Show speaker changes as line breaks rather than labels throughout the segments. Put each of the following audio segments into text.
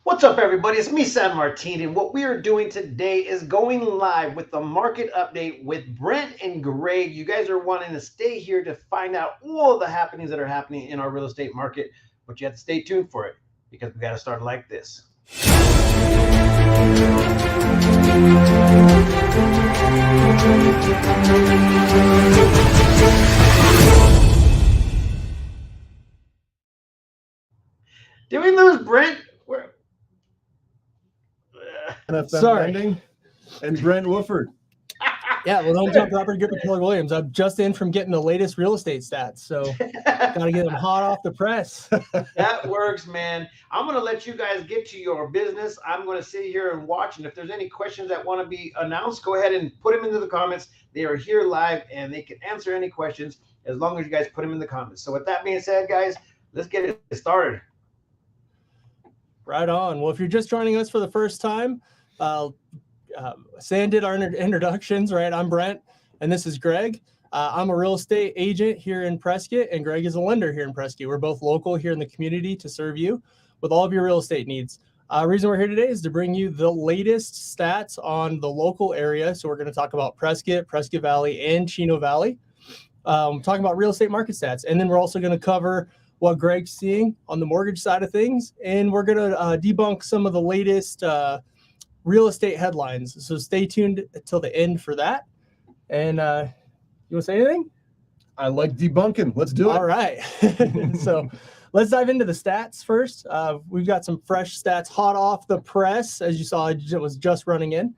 What's up, everybody? It's me, San Martin, and what we are doing today is going live with the market update with Brent and Greg. You guys are wanting to stay here to find out all the happenings that are happening in our real estate market, but you have to stay tuned for it because we got to start like this. Did we lose Brent?
NFM Lending and Brent Wofford.
Yeah, well, hometown property group of Keller Williams. I'm just in from getting the latest real estate stats, so gotta get them hot off the press.
That works, man. I'm gonna let you guys get to your business. I'm gonna sit here and watch, and if there's any questions that want to be announced, go ahead and put them into the comments. They are here live, and they can answer any questions as long as you guys put them in the comments. So with that being said, guys, let's get it started.
Right on. Well, if you're just joining us for the first time, San did our introductions, right? I'm Brent, and this is Greg. I'm a real estate agent here in Prescott, and Greg is a lender here in Prescott. We're both local here in the community to serve you with all of your real estate needs. Reason we're here today is to bring you the latest stats on the local area. So we're going to talk about Prescott, Prescott Valley, and Chino Valley. Talking about real estate market stats, and then we're also going to cover what Greg's seeing on the mortgage side of things, and we're going to debunk some of the latest real estate headlines. So stay tuned till the end for that. And you want to say anything?
I like debunking. Let's do it.
All right. So let's dive into the stats first. We've got some fresh stats hot off the press. As you saw, it was just running in.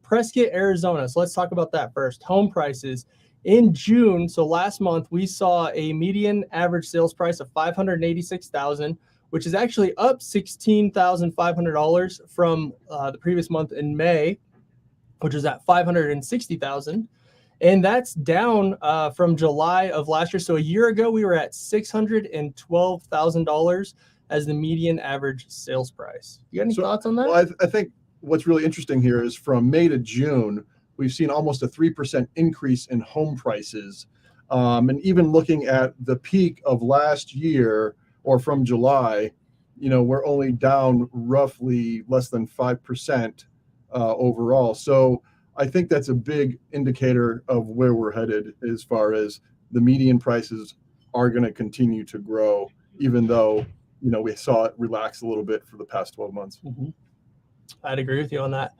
Prescott, Arizona. So let's talk about that first. Home prices. In June, so last month, we saw a median average sales price of $586,000, which is actually up $16,500 from the previous month in May, which was at $560,000. And that's down from July of last year. So a year ago, we were at $612,000 as the median average sales price. You got any thoughts on that?
Well, I think what's really interesting here is from May to June, we've seen almost a 3% increase in home prices. And even looking at the peak of last year or from July, we're only down roughly less than 5% overall. So I think that's a big indicator of where we're headed as far as the median prices are going to continue to grow, even though, we saw it relax a little bit for the past 12 months.
Mm-hmm. I'd agree with you on that.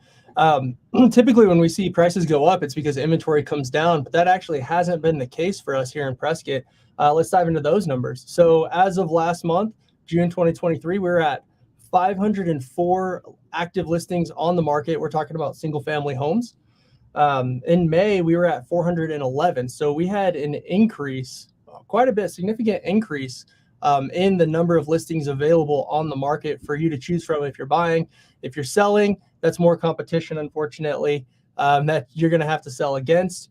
Typically when we see prices go up, it's because inventory comes down, but that actually hasn't been the case for us here in Prescott. Let's dive into those numbers. So as of last month, June 2023, we're at 504 active listings on the market. We're talking about single family homes. In May, we were at 411. So we had an increase, quite a bit, significant increase in the number of listings available on the market for you to choose from if you're buying. If you're selling, that's more competition, unfortunately, that you're going to have to sell against.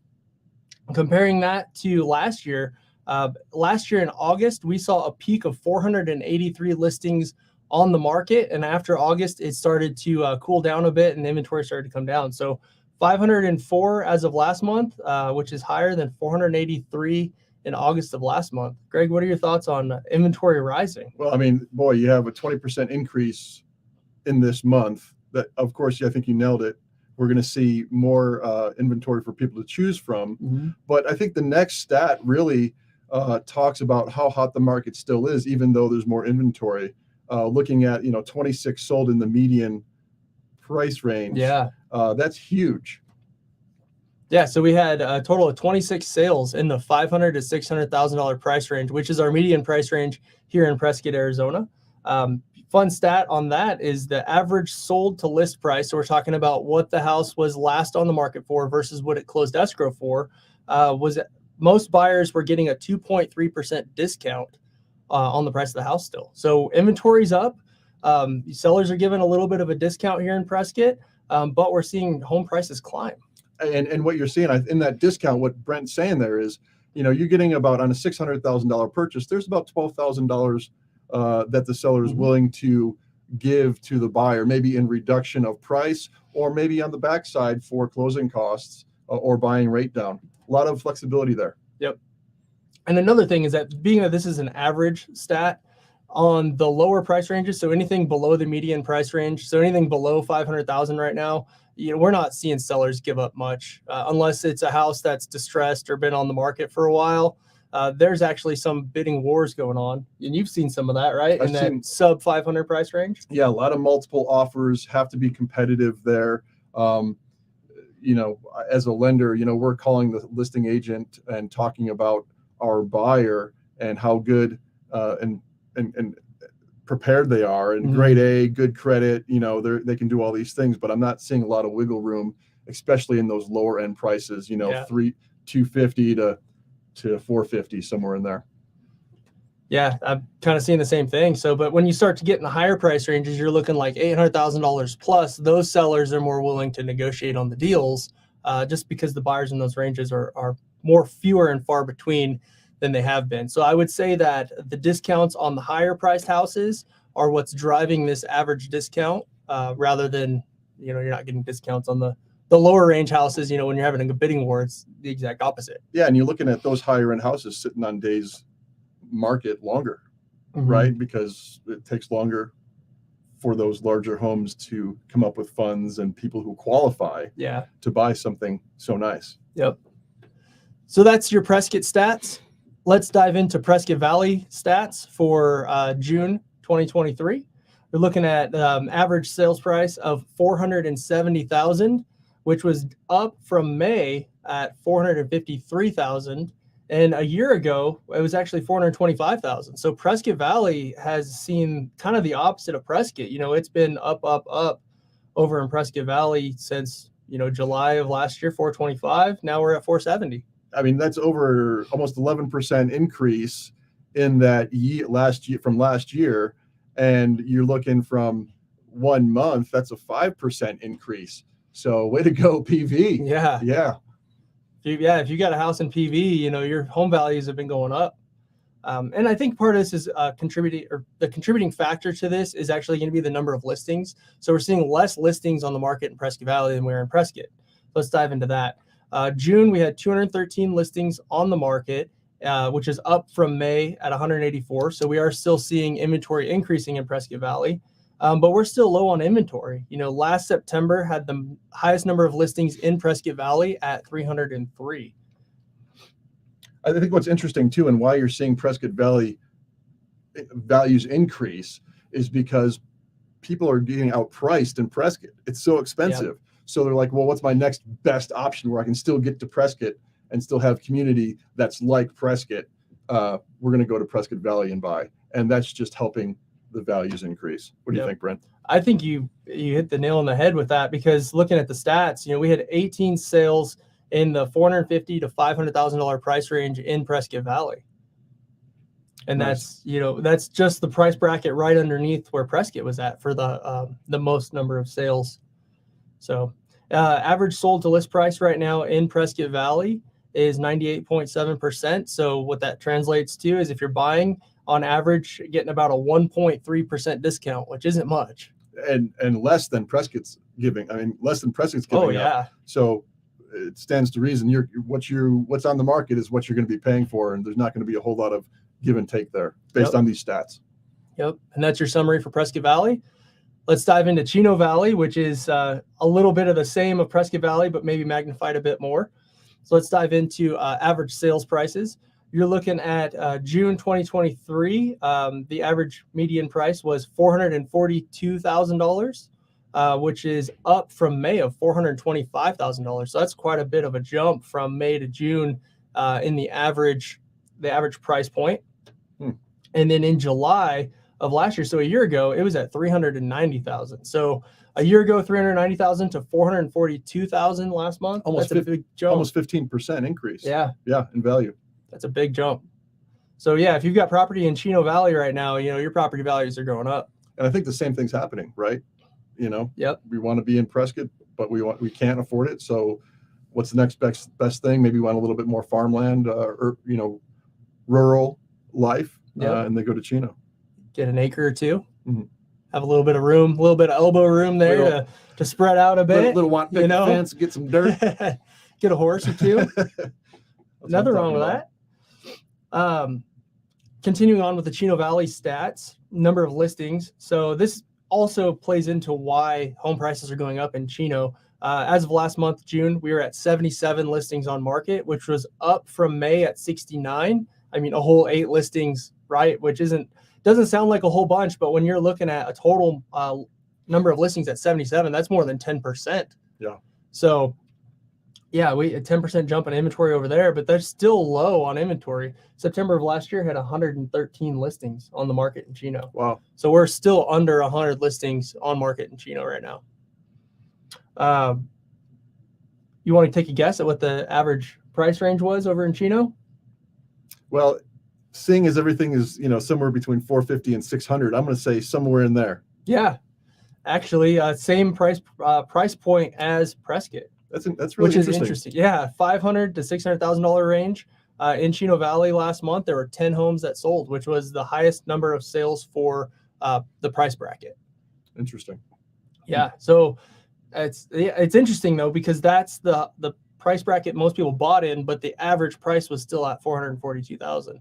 Comparing that to last year in August, we saw a peak of 483 listings on the market. And after August, it started to cool down a bit and inventory started to come down. So 504 as of last month, which is higher than 483 in August of last month. Greg, what are your thoughts on inventory rising?
Well, I mean, boy, you have a 20% increase in this month. That, of course, I think you nailed it. We're going to see more inventory for people to choose from. Mm-hmm. But I think the next stat really talks about how hot the market still is, even though there's more inventory. Looking at, 26 sold in the median price range.
Yeah.
That's huge.
Yeah, so we had a total of 26 sales in the $500,000 to $600,000 price range, which is our median price range here in Prescott, Arizona. Fun stat on that is the average sold to list price. So we're talking about what the house was last on the market for versus what it closed escrow for. Was most buyers were getting a 2.3% discount on the price of the house still. So inventory's up. Sellers are giving a little bit of a discount here in Prescott, but we're seeing home prices climb.
And what you're seeing in that discount, what Brent's saying there is, you're getting about on a $600,000 purchase, there's about $12,000 that the seller is willing to give to the buyer, maybe in reduction of price, or maybe on the backside for closing costs or buying rate down. A lot of flexibility there.
Yep. And another thing is that being that this is an average stat, On the lower price ranges, so anything below the median price range, so anything below 500,000 right now, we're not seeing sellers give up much unless it's a house that's distressed or been on the market for a while. There's actually some bidding wars going on, and you've seen some of that, right? In that sub 500 price range.
Yeah, a lot of multiple offers, have to be competitive there. As a lender, we're calling the listing agent and talking about our buyer and how good and prepared they are, and grade A, good credit. They can do all these things, but I'm not seeing a lot of wiggle room, especially in those lower end prices. $250 to $450, somewhere in there.
Yeah, I'm kind of seeing the same thing. So, but when you start to get in the higher price ranges, you're looking like $800,000 plus. Those sellers are more willing to negotiate on the deals, just because the buyers in those ranges are more fewer and far between than they have been. So I would say that the discounts on the higher priced houses are what's driving this average discount, rather than, you're not getting discounts on the lower range houses. When you're having a bidding war, it's the exact opposite.
Yeah, and you're looking at those higher end houses sitting on days market longer, right? Because it takes longer for those larger homes to come up with funds and people who qualify to buy something so nice.
Yep. So that's your Prescott stats. Let's dive into Prescott Valley stats for June 2023. We're looking at average sales price of $470,000, which was up from May at $453,000. And a year ago, it was actually $425,000. So Prescott Valley has seen kind of the opposite of Prescott. It's been up over in Prescott Valley since, July of last year, 425. Now we're at 470.
I mean, that's over almost 11% increase in that from last year. And you're looking from 1 month, that's a 5% increase. So way to go, PV.
Yeah. If you got a house in PV, your home values have been going up. And I think part of this is the contributing factor to this is actually going to be the number of listings. So we're seeing less listings on the market in Prescott Valley than we are in Prescott. Let's dive into that. June, we had 213 listings on the market, which is up from May at 184. So we are still seeing inventory increasing in Prescott Valley, but we're still low on inventory. Last September had the highest number of listings in Prescott Valley at 303.
I think what's interesting too, and why you're seeing Prescott Valley values increase, is because people are getting outpriced in Prescott. It's so expensive. Yep. So they're like, well, what's my next best option where I can still get to Prescott and still have community that's like Prescott? We're going to go to Prescott Valley and buy. And that's just helping the values increase. What do you think, Brent?
I think you hit the nail on the head with that, because looking at the stats, we had 18 sales in the $450,000 to $500,000 price range in Prescott Valley. And nice. That's just the price bracket right underneath where Prescott was at for the most number of sales. So average sold to list price right now in Prescott Valley is 98.7%. So what that translates to is if you're buying, on average, getting about a 1.3% discount, which isn't much.
And less than Prescott's giving. Less than Prescott's giving.
Oh, yeah.
Up. So it stands to reason what's on the market is what you're going to be paying for, and there's not going to be a whole lot of give and take there based on these stats.
Yep. And that's your summary for Prescott Valley. Let's dive into Chino Valley, which is a little bit of the same of Prescott Valley, but maybe magnified a bit more. So let's dive into average sales prices. You're looking at June 2023. The average median price was $442,000, which is up from May of $425,000. So that's quite a bit of a jump from May to June in the average price point. And then in July of last year, so a year ago, it was at $390,000. So a year ago, $390,000 to $442,000 last month. That's a big jump.
Almost 15% increase.
Yeah,
in value.
That's a big jump. So yeah, if you've got property in Chino Valley right now, your property values are going up.
And I think the same thing's happening, right?
Yep.
We want to be in Prescott, but we can't afford it. So what's the next best thing? Maybe we want a little bit more farmland, or rural life, and they go to Chino.
Get an acre or two. Mm-hmm. Have a little bit of room, a little bit of elbow room there to spread out a bit.
Little want pick the fence, get some dirt.
Get a horse or two. Nothing wrong with that. continuing on with the Chino Valley stats, number of listings. So this also plays into why home prices are going up in Chino. As of last month, June, we were at 77 listings on market, which was up from May at 69. I mean, a whole 8 listings, right? Which doesn't sound like a whole bunch, but when you're looking at a total number of listings at 77, that's more than 10%.
Yeah.
So yeah, we a 10% jump in inventory over there, but they're still low on inventory. September of last year had 113 listings on the market in Chino.
Wow.
So we're still under 100 listings on market in Chino right now. You want to take a guess at what the average price range was over in Chino?
Well, seeing as everything is, somewhere between 450 and 600, I'm going to say somewhere in there.
Yeah, actually, same price point as Prescott.
That's really
interesting. Yeah, $500,000 to $600,000 range. In Chino Valley last month, there were 10 homes that sold, which was the highest number of sales for the price bracket.
Interesting.
Yeah, so it's interesting though, because that's the price bracket most people bought in, but the average price was still at $442,000.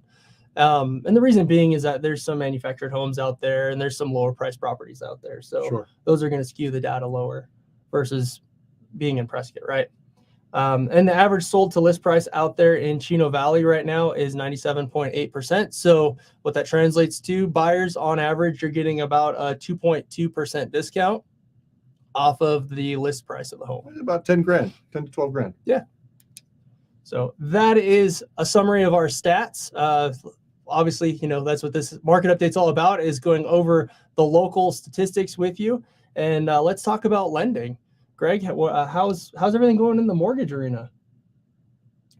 And the reason being is that there's some manufactured homes out there and there's some lower price properties out there. So Those are going to skew the data lower versus being in Prescott, right? And the average sold to list price out there in Chino Valley right now is 97.8%. So what that translates to, buyers on average, you're getting about a 2.2% discount off of the list price of the home.
About 10 grand, 10 to 12 grand.
Yeah. So that is a summary of our stats. Obviously, that's what this market update's all about, is going over the local statistics with you. And let's talk about lending. Greg, how's everything going in the mortgage arena?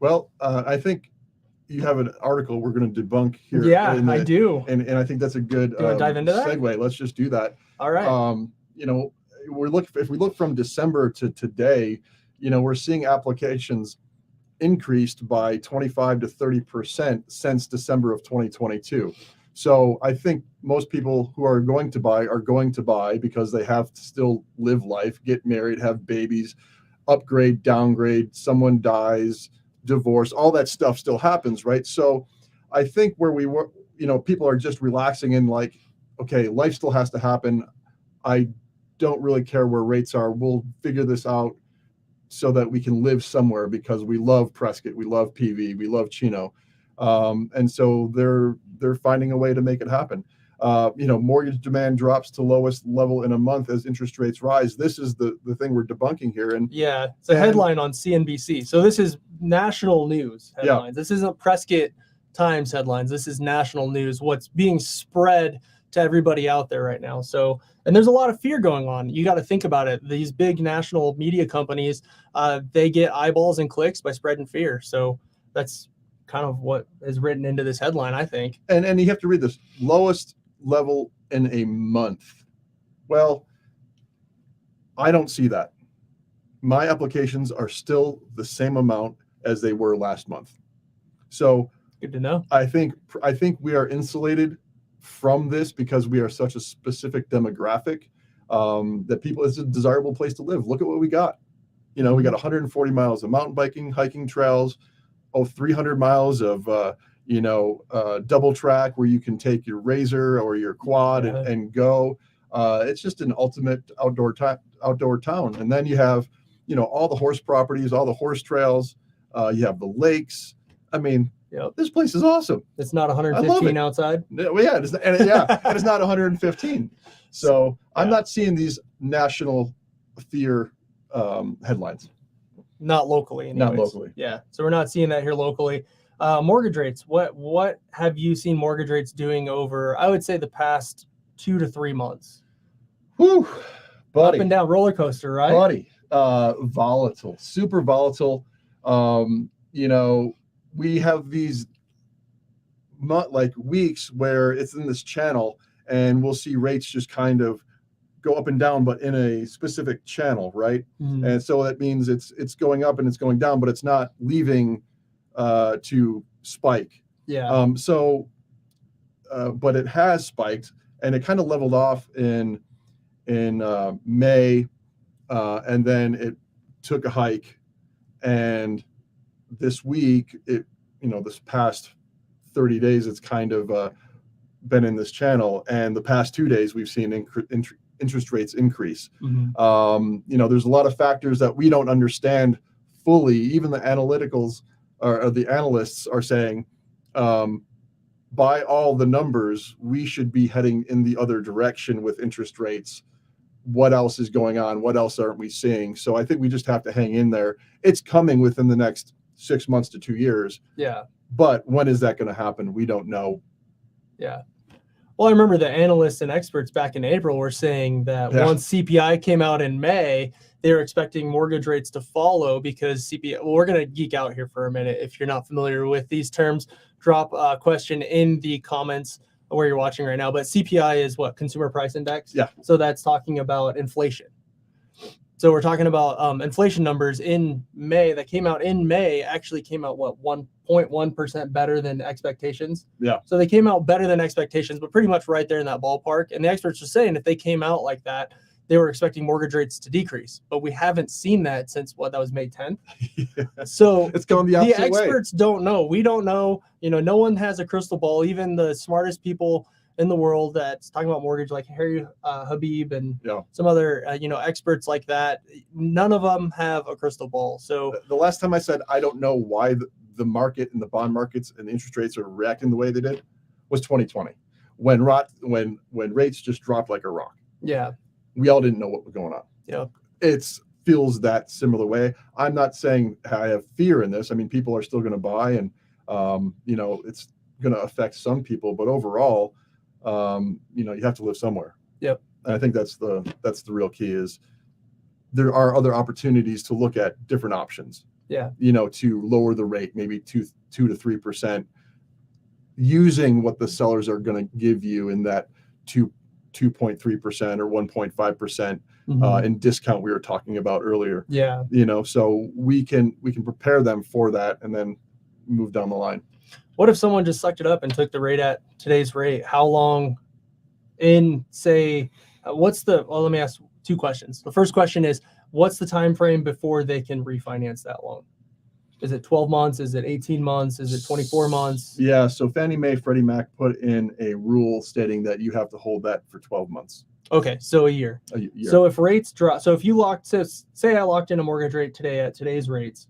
Well, I think you have an article we're going to debunk here.
Yeah, I do.
And I think that's a good
do you want to dive into
segue.
That?
Let's just do that.
All right.
If we look from December to today, we're seeing applications increased by 25 to 30% since December of 2022. So I think most people who are going to buy because they have to still live life, get married, have babies, upgrade, downgrade, someone dies, divorce, all that stuff still happens, right? So I think where we were, people are just relaxing and like, okay, life still has to happen. I don't really care where rates are. We'll figure this out so that we can live somewhere, because we love Prescott, we love PV, we love Chino. And so they're finding a way to make it happen. Mortgage demand drops to lowest level in a month as interest rates rise. This is the thing we're debunking here. And
yeah, it's a headline on CNBC. So this is national news headlines. Yeah. This isn't Prescott Times headlines. This is national news. What's being spread to everybody out there right now. So, and there's a lot of fear going on. You got to think about it. These big national media companies, they get eyeballs and clicks by spreading fear. So that's kind of what is written into this headline, I think.
And you have to read this: lowest level in a month. Well, I don't see that. My applications are still the same amount as they were last month. So
good to know.
I think we are insulated from this because we are such a specific demographic that it's a desirable place to live. Look at what we got. We got 140 miles of mountain biking, hiking trails, 300 miles of double track where you can take your RZR or your quad and go. It's just an ultimate outdoor town. And then you have all the horse properties, all the horse trails. You have the lakes. I mean, this place is awesome.
It's not 115 outside.
Well, yeah, it's not 115. So I'm not seeing these national fear headlines.
Not locally, anyways.
Not locally.
Yeah, so we're not seeing that here locally. Mortgage rates. What have you seen mortgage rates doing over, I would say, the past 2 to 3 months?
Whew, buddy.
Up and down roller coaster, right?
Buddy, volatile, super volatile. We have these weeks where it's in this channel and we'll see rates just kind of go up and down, but in a specific channel, right? Mm-hmm. And so that means it's going up and it's going down, but it's not leaving to spike.
Yeah.
But it has spiked, and it kind of leveled off in May, and then it took a hike, and this week this past 30 days it's kind of been in this channel, and the past 2 days we've seen interest rates increase. There's a lot of factors that we don't understand fully. Even the analyticals or the analysts are saying, by all the numbers, we should be heading in the other direction with interest rates. What else is going on? What else aren't we seeing? So I think we just have to hang in there. It's coming within the next 6 months to 2 years.
Yeah.
But when is that going to happen? We don't know.
Yeah. Well, I remember the analysts and experts back in April were saying that once CPI came out in May, they were expecting mortgage rates to follow because CPI. Well, we're going to geek out here for a minute. If you're not familiar with these terms, drop a question in the comments where you're watching right now. But CPI is what? Consumer Price Index?
Yeah.
So that's talking about inflation. So we're talking about inflation numbers in May that came out in May actually came out, 1.1% better than expectations.
Yeah.
So they came out better than expectations, but pretty much right there in that ballpark. And the experts are saying if they came out like that, they were expecting mortgage rates to decrease. But we haven't seen that since that was May 10th.
Yeah.
So
it's going the opposite way.
The experts don't know. We don't know. No one has a crystal ball. Even the smartest people in the world that's talking about mortgage, like Harry Habib and some other experts like that, none of them have a crystal ball. So
the last time I said I don't know why the market and the bond markets and the interest rates are reacting the way they did was 2020, when rates just dropped like a rock.
Yeah,
we all didn't know what was going on.
Yeah,
it feels that similar way. I'm not saying I have fear in this. I mean, people are still going to buy, and it's going to affect some people, but overall, you have to live somewhere.
Yep.
And I think that's the real key is there are other opportunities to look at different options.
Yeah.
To lower the rate, maybe 2 to 3%, using what the sellers are going to give you in that 2.3% or 1.5% in discount we were talking about earlier.
Yeah.
So we can prepare them for that and then move down the line.
What if someone just sucked it up and took the rate at today's rate? How long in, say, let me ask two questions. The first question is, what's the time frame before they can refinance that loan? Is it 12 months? Is it 18 months? Is it 24 months?
Yeah, so Fannie Mae, Freddie Mac put in a rule stating that you have to hold that for 12 months.
Okay, so a year. So if rates drop, so if you say I locked in a mortgage rate today at today's rates,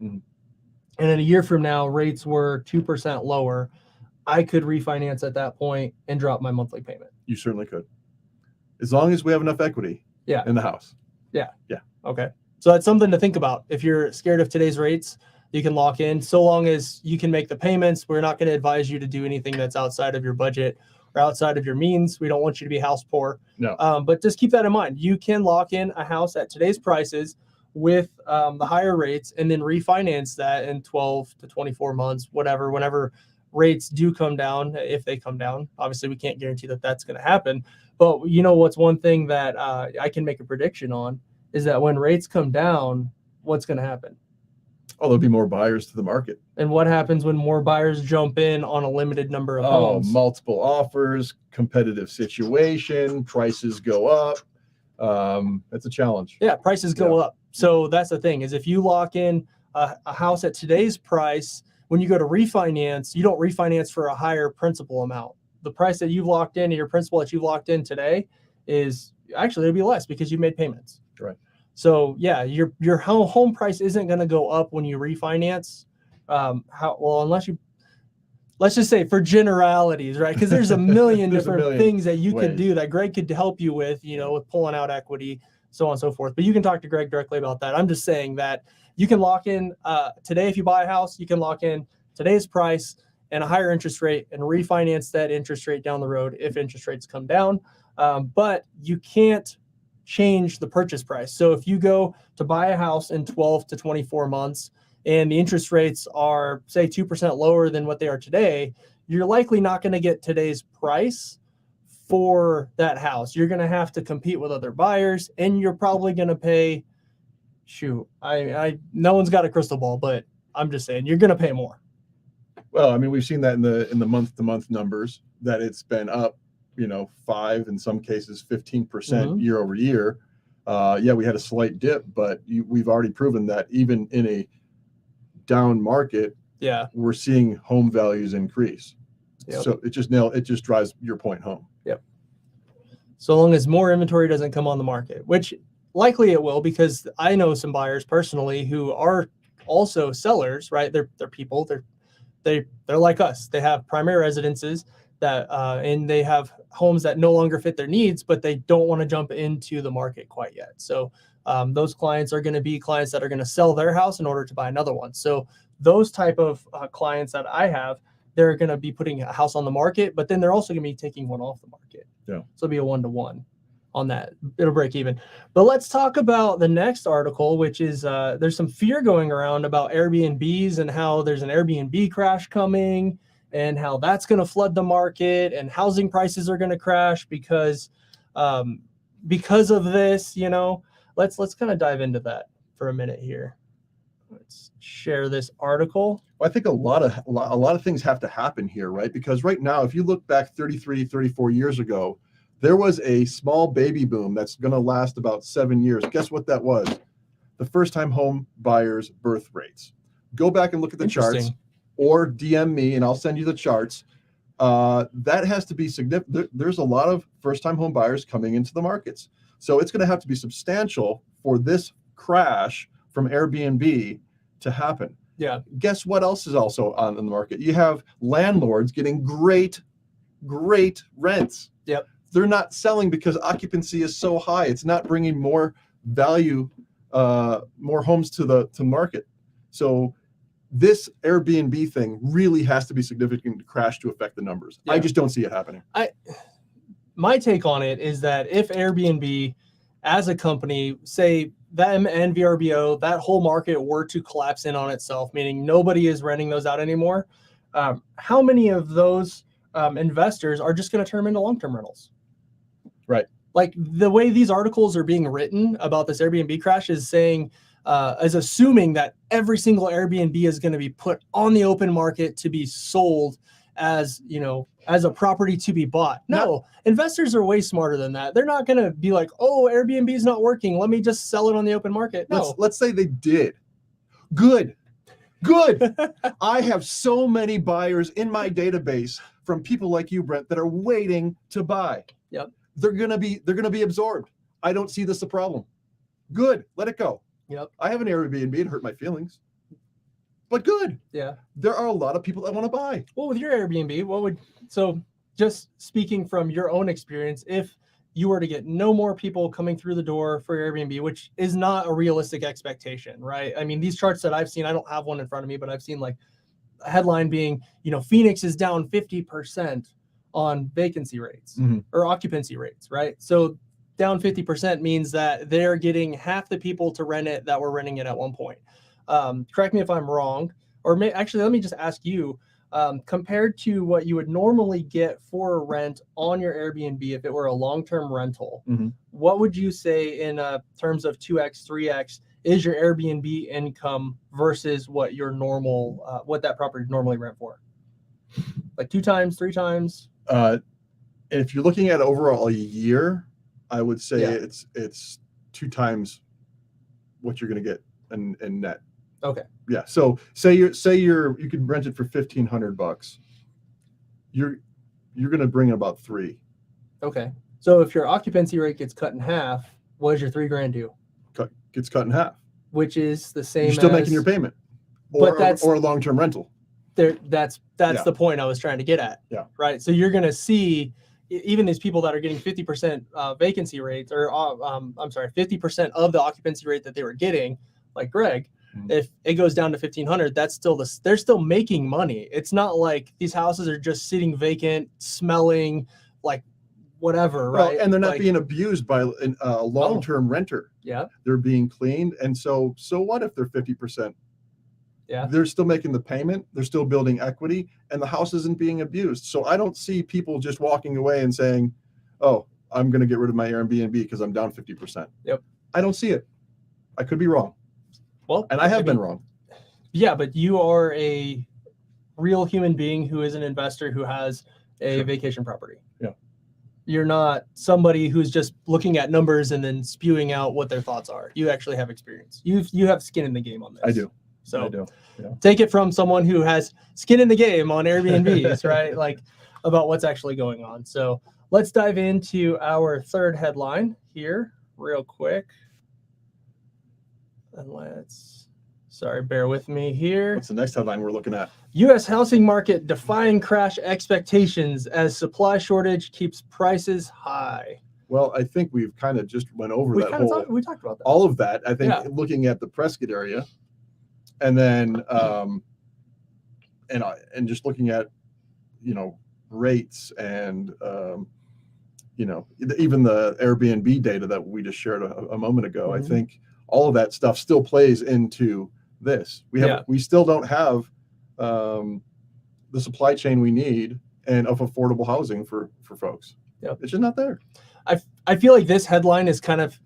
and in a year from now, rates were 2% lower, I could refinance at that point and drop my monthly payment.
You certainly could. As long as we have enough equity in the house.
Yeah.
Yeah.
Okay. So that's something to think about. If you're scared of today's rates, you can lock in so long as you can make the payments. We're not going to advise you to do anything that's outside of your budget or outside of your means. We don't want you to be house poor.
No.
But just keep that in mind. You can lock in a house at today's prices with the higher rates and then refinance that in 12 to 24 months, whenever rates do come down, if they come down. Obviously, we can't guarantee that that's going to happen. But what's one thing that I can make a prediction on is that when rates come down, what's going to happen?
Oh, there'll be more buyers to the market. And
what happens when more buyers jump in on a limited number of homes?
Multiple offers, competitive situation, prices go up. It's a challenge.
Yeah, prices go up. So that's the thing is if you lock in a house at today's price, when you go to refinance, you don't refinance for a higher principal amount. The price that you've locked in and your principal that you've locked in today is actually it'll be less because you made payments.
Right.
So yeah, your home price isn't going to go up when you refinance. Let's just say for generalities, right? Because there's a million different things that you can do that Greg could help you with, with pulling out equity, so on and so forth. But you can talk to Greg directly about that. I'm just saying that you can lock in today. If you buy a house, you can lock in today's price and a higher interest rate and refinance that interest rate down the road if interest rates come down. But you can't change the purchase price. So if you go to buy a house in 12 to 24 months and the interest rates are, say, 2% lower than what they are today, you're likely not going to get today's price for that house. You're going to have to compete with other buyers, and you're probably going to pay, no one's got a crystal ball, but I'm just saying you're going to pay more.
Well, I mean, we've seen that in the month-to-month numbers that it's been up, 5, in some cases 15% year over year. We had a slight dip, but we've already proven that even in a down market, we're seeing home values increase.
Yep.
So it just drives your point home.
Yep. So long as more inventory doesn't come on the market, which likely it will, because I know some buyers personally who are also sellers, right? They're people. They're like us. They have primary residences that and they have homes that no longer fit their needs, but they don't want to jump into the market quite yet. So those clients are going to be clients that are going to sell their house in order to buy another one. So those type of clients that I have, they're going to be putting a house on the market, but then they're also going to be taking one off the market.
Yeah.
So it'll be a 1-to-1 on that. It'll break even. But let's talk about the next article, which is there's some fear going around about Airbnbs and how there's an Airbnb crash coming and how that's going to flood the market and housing prices are going to crash because of this. Let's kind of dive into that for a minute here. Let's share this article.
Well, I think a lot of things have to happen here, right? Because right now, if you look back 33, 34 years ago, there was a small baby boom that's going to last about 7 years. Guess what that was? The first-time home buyers' birth rates. Go back and look at the charts, or DM me, and I'll send you the charts. That has to be significant. There's a lot of first-time home buyers coming into the markets. So it's going to have to be substantial for this crash from Airbnb to happen.
Yeah.
Guess what else is also on the market? You have landlords getting great rents.
Yep.
They're not selling because occupancy is so high. It's not bringing more value, more homes to market. So this Airbnb thing really has to be significant to crash to affect the numbers. Yeah. I just don't see it happening.
My take on it is that if Airbnb as a company, say them and VRBO, that whole market were to collapse in on itself, meaning nobody is renting those out anymore, how many of those investors are just going to turn them into long-term rentals?
Right.
Like the way these articles are being written about this Airbnb crash is saying, is assuming that every single Airbnb is going to be put on the open market to be sold as, as a property to be bought. No, investors are way smarter than that. They're not going to be like, oh, Airbnb is not working, let me just sell it on the open market. No.
Let's say they did. Good. I have so many buyers in my database from people like you, Brent, that are waiting to buy.
Yep.
They're gonna be absorbed. I don't see this a problem. Good. Let it go.
Yep.
I have an Airbnb. It hurt my feelings. But good.
Yeah.
There are a lot of people that want to buy.
Well, with your Airbnb, so just speaking from your own experience, if you were to get no more people coming through the door for Airbnb, which is not a realistic expectation, right? I mean, these charts that I've seen, I don't have one in front of me, but I've seen like a headline being, Phoenix is down 50% on vacancy rates or occupancy rates, right? So down 50% means that they're getting half the people to rent it that were renting it at one point. Correct me if I'm wrong, or actually, let me just ask you, compared to what you would normally get for rent on your Airbnb if it were a long-term rental, what would you say in terms of 2x, 3x is your Airbnb income versus what your normal, what that property normally rent for? Like 2 times, 3 times?
If you're looking at overall a year, I would say it's 2 times what you're going to get in net.
Okay.
Yeah. So you could rent it for $1,500. You're going to bring in about 3.
Okay. So if your occupancy rate gets cut in half, what does your $3,000 do?
Gets cut in half.
Which is the same.
You're still making your payment, or a long-term rental.
That's the point I was trying to get at.
Yeah.
Right. So you're going to see even these people that are getting 50% vacancy rates, or 50% of the occupancy rate that they were getting, like Greg. If it goes down to $1,500, that's still they're still making money. It's not like these houses are just sitting vacant, smelling like whatever, right?
And they're not being abused by a long-term renter.
Yeah.
They're being cleaned. And so what if they're 50%?
Yeah.
They're still making the payment. They're still building equity, and the house isn't being abused. So I don't see people just walking away and saying, oh, I'm going to get rid of my Airbnb because I'm down 50%.
Yep.
I don't see it. I could be wrong.
Well,
and I have been wrong.
Yeah, but you are a real human being who is an investor who has a vacation property.
Yeah.
You're not somebody who's just looking at numbers and then spewing out what their thoughts are. You actually have experience. You have skin in the game on this.
I do.
So
I do. Yeah.
Take it from someone who has skin in the game on Airbnbs, right? Like about what's actually going on. So let's dive into our third headline here real quick. And sorry, bear with me here.
What's the next headline we're looking at?
U.S. housing market defying crash expectations as supply shortage keeps prices high.
Well, I think we've kind of just went over
We
that
kind
whole,
of we talked about that.
all of that. I think
Yeah.
looking at the Prescott area, and then and just looking at, you know, rates and you know, even the Airbnb data that we just shared a moment ago. I think all of that stuff still plays into this. We still don't have the supply chain we need and of affordable housing for folks.
Yep.
It's just not there.
I feel like this headline is kind of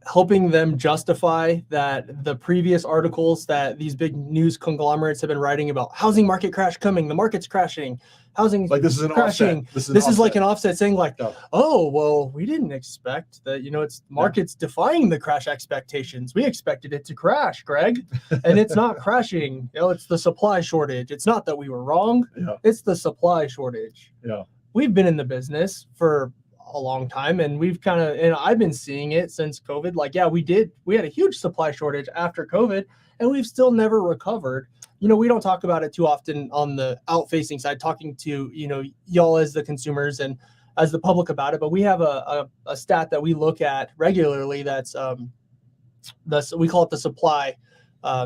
helping them justify that the previous articles that these big news conglomerates have been writing about housing market crash coming, the market's crashing, housing
Like this is an
crashing.
offset.
This is like an offset saying like,
Yeah.
oh, well, we didn't expect that, you know, it's market's defying the crash expectations. We expected it to crash, Greg, and it's not crashing. You know, it's the supply shortage. It's not that we were wrong.
Yeah.
It's the supply shortage.
Yeah.
We've been in the business for a long time, and we've kind of, and I've been seeing it since COVID. Like, yeah, we had a huge supply shortage after COVID, and we've still never recovered. You know, we don't talk about it too often on the out-facing side, talking to, you know, y'all as the consumers and as the public about it. But we have a stat that we look at regularly. That's we call it the supply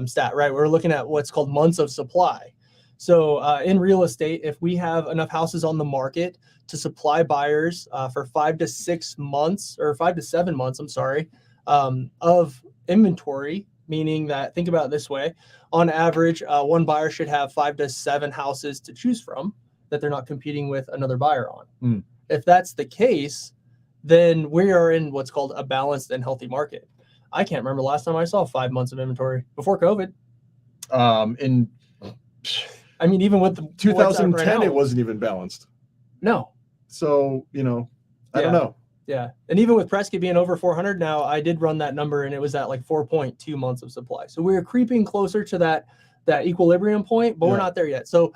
stat, right? We're looking at what's called months of supply. So in real estate, if we have enough houses on the market to supply buyers for 5 to 6 months, or 5 to 7 months, I'm sorry, of inventory, meaning that, think about it this way, on average, one buyer should have 5 to 7 houses to choose from that they're not competing with another buyer on. If that's the case, then we are in what's called a balanced and healthy market. I can't remember the last time I saw 5 months of inventory before COVID. I mean, even with the
2010,
right now,
it wasn't even balanced.
No.
So, you know, I don't know.
Yeah. And even with Prescott being over 400 now, I did run that number and it was at like 4.2 months of supply. So we're creeping closer to that equilibrium point, but we're not there yet. So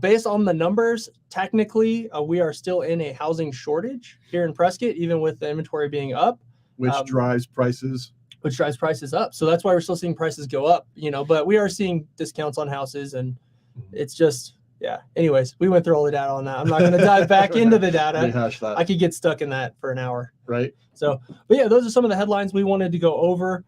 based on the numbers, technically, we are still in a housing shortage here in Prescott, even with the inventory being up.
Which drives prices.
Which drives prices up. So that's why we're still seeing prices go up, you know, but we are seeing discounts on houses, and it's just, yeah. Anyways, we went through all the data on that. I'm not going to dive back into the data.
Rehash that.
I could get stuck in that for an hour.
Right.
So, but yeah, those are some of the headlines we wanted to go over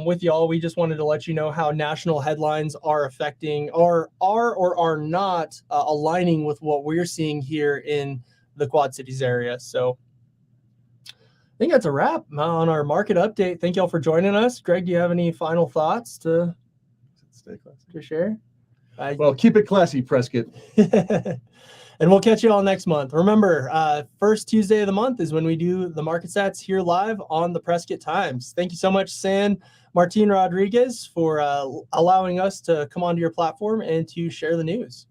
with y'all. We just wanted to let you know how national headlines are affecting or are not aligning with what we're seeing here in the Quad Cities area. So I think that's a wrap on our market update. Thank y'all for joining us. Greg, do you have any final thoughts to share?
Well, keep it classy, Prescott.
And we'll catch you all next month. Remember, first Tuesday of the month is when we do the market stats here live on the Prescott Times. Thank you so much, San Martin Rodriguez, for allowing us to come onto your platform and to share the news.